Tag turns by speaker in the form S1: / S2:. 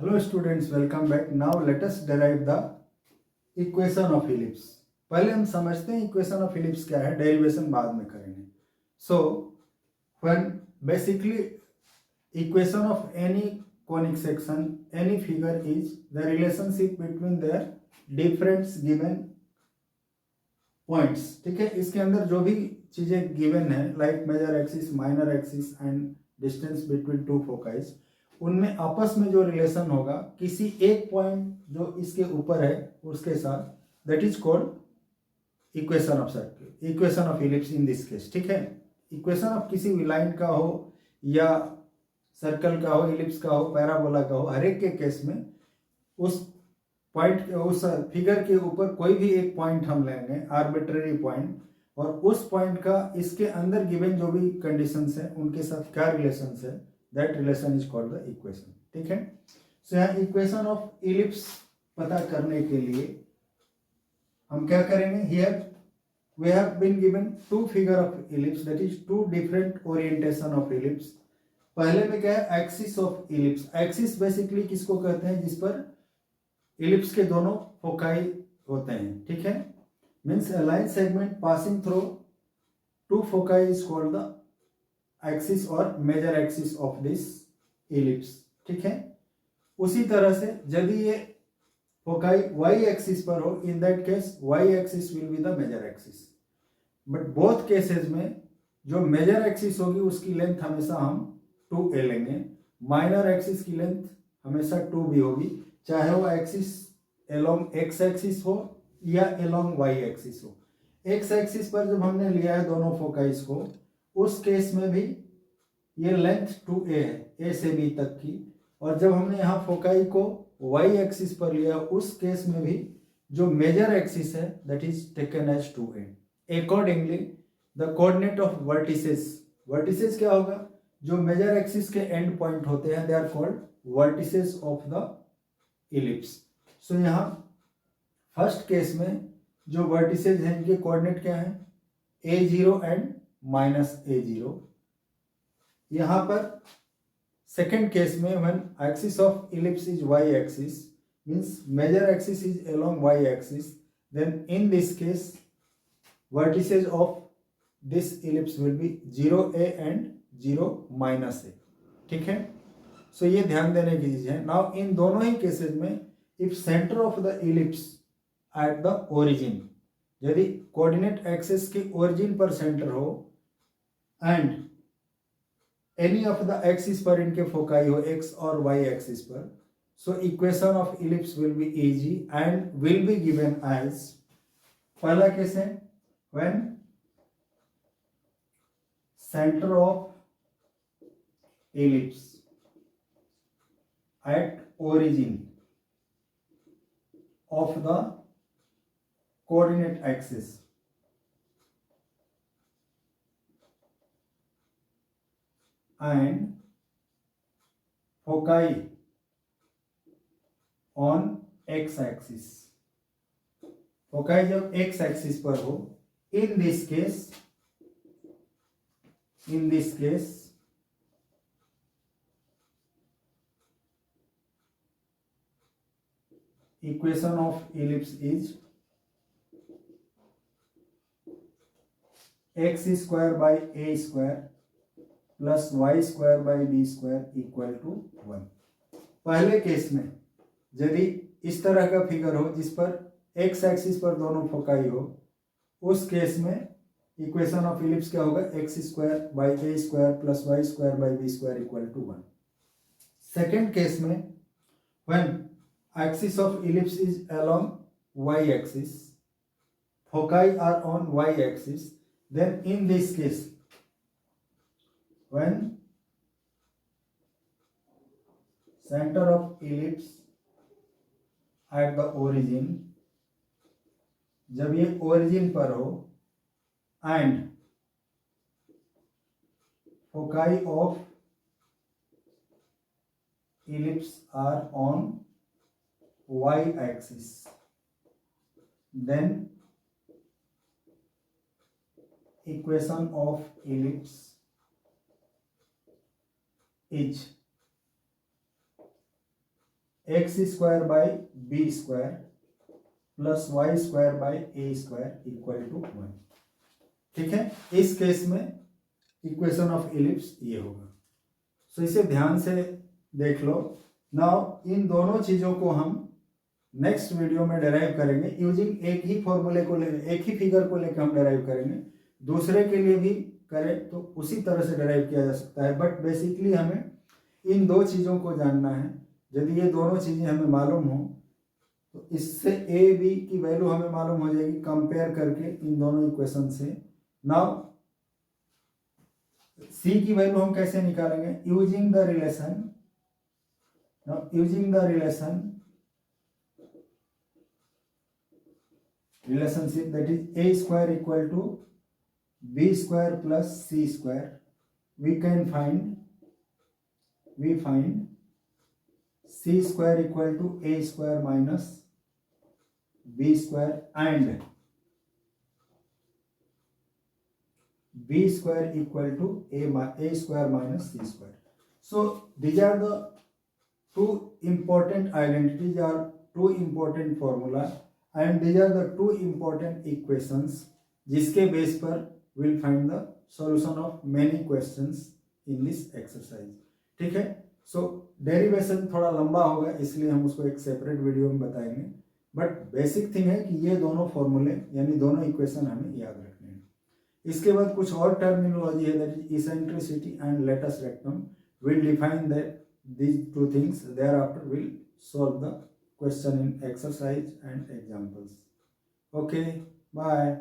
S1: Hello students, welcome back. Now let us derive the equation of ellipse. पहले हम समझते हैं equation of ellipse क्या है, derivation बाद में करेंगे. So when basically equation of any conic section, any figure is the relationship between their different given points. ठीक है, इसके अंदर जो भी चीजें गिवन है like major axis, minor axis and distance between two foci, उनमें आपस में जो रिलेशन होगा किसी एक पॉइंट जो इसके ऊपर है उसके साथ, that is called equation of circle, equation of ellipse in this case. ठीक है, इक्वेशन ऑफ किसी भी लाइन का हो या सर्कल का हो, इलिप्स का हो, पैराबोला का हो, हर एक के केस में उस पॉइंट, उस फिगर के ऊपर कोई भी एक पॉइंट हम लेंगे, आर्बिट्रेरी पॉइंट, और उस पॉइंट का इसके अंदर गिवन जो भी कंडीशंस है उनके साथ क्या रिलेशन है, that relation is called the equation. ठीक है, सो यहाँ इक्वेशन ऑफ इलिप्स पता करने के लिए हम क्या करेंगे, here we have been given two figure of ellipse, that is two different orientation of ellipse. पहले में क्या है, axis of ellipse. Axis basically किसको कहते हैं, जिस पर इलिप्स के दोनों फोकाई होते हैं. ठीक है, means a line segment passing through two foci is called the axis or major axis of this ellipse. ठीक है, उसी तरह से यदि ये फोकाई y एक्सिस पर हो, in that case y axis will be the major axis. But both cases में जो मेजर एक्सिस होगी उसकी लेंथ हमेशा हम 2a लेंगे, माइनर एक्सिस की लेंथ हमेशा 2b होगी, चाहे वो एक्सिस एलोंग x एक्सिस हो या एलोंग y एक्सिस हो. x एक्सिस पर जब हमने लिया है दोनों फोकाइस को, उस केस में भी ये लेंथ 2a है, a से b तक की, और जब हमने यहाँ फोकाई को y एक्सिस पर लिया उस केस में भी जो मेजर एक्सिस है that is taken as 2a. Accordingly the coordinate of vertices, vertices क्या होगा, जो मेजर एक्सिस के एंड पॉइंट होते हैं, they are called vertices of the ellipse. So यहाँ फर्स्ट केस में जो वर्टिसेस हैं इनके कोऑर्डिनेट क्या है, a0 एंड -a0. यहाँ पर सेकेंड केस में when axis of ellipse is y axis, means major axis is along y axis, then in this case vertices of this ellipse will be 0a and 0 -a. ठीक है, सो ये ध्यान देने की चीज है. नाउ इन दोनों ही केसेस में if centre of the ellipse at the origin, यदि कोऑर्डिनेट एक्सिस की ओरिजिन पर सेंटर हो and any of the axis पर इनके फोकाई हो, एक्स और वाई एक्सिस पर, so equation of ellipse will be easy and will be given as, पहला केस है when centre of ellipse at origin of the coordinate axis and foci on x axis. foci जब x axis पर हो, in this case equation of ellipse is x square by a square plus y square by b square equal to 1. पहले case में यदि इस तरह का figure हो जिस पर x एक्सिस पर दोनों फोकाई हो, उस केस में इक्वेशन ऑफ इलिप्स क्या होगा, x square by a square plus y square by b square equal to 1. Second case में when axis of ellipse is along y axis, foci are on y axis, then in this case when center of ellipse at the origin, जब ये origin पर हो and foci of ellipse are on y axis, then equation of ellipse is X square by B square plus Y square by A square equal to 1। ठीक है, इस case में equation of ellipse ये होगा। सो इसे ध्यान से देख लो। नाउ इन दोनों चीजों को हम नेक्स्ट वीडियो में डेराइव करेंगे यूजिंग एक ही फॉर्मूले को लेकर, एक ही फिगर को लेकर हम डेराइव करेंगे। दूसरे के लिए भी करें तो उसी तरह से डेराइव किया जा सकता है, बट बेसिकली हमें इन दो चीज़ों को जानना है। यदि ये दोनों चीज़ें हमें मालूम हो तो इससे ए बी की वैल्यू हमें मालूम हो जाएगी कंपेयर करके इन दोनों इक्वेशन से। नाउ सी की वैल्यू हम कैसे निकालेंगे? Using the relation, using the relationship that is a square equal to b square plus c square, we find c square equal to a square minus b square and b square equal to a square minus c square. So these are the two important identities or two important formula and these are the two important equations जिसके base पर we'll find the solution of many questions in this exercise। ठीक है, सो derivation थोड़ा लंबा होगा इसलिए हम उसको एक सेपरेट वीडियो में बताएंगे, बट बेसिक थिंग है कि ये दोनों फॉर्मूले यानी दोनों इक्वेशन हमें याद रखने हैं। इसके बाद कुछ और टर्मिनोलॉजी है, that is eccentricity and latus rectum. Will define that these two things, thereafter we'll solve the question in exercise and examples. Okay, bye.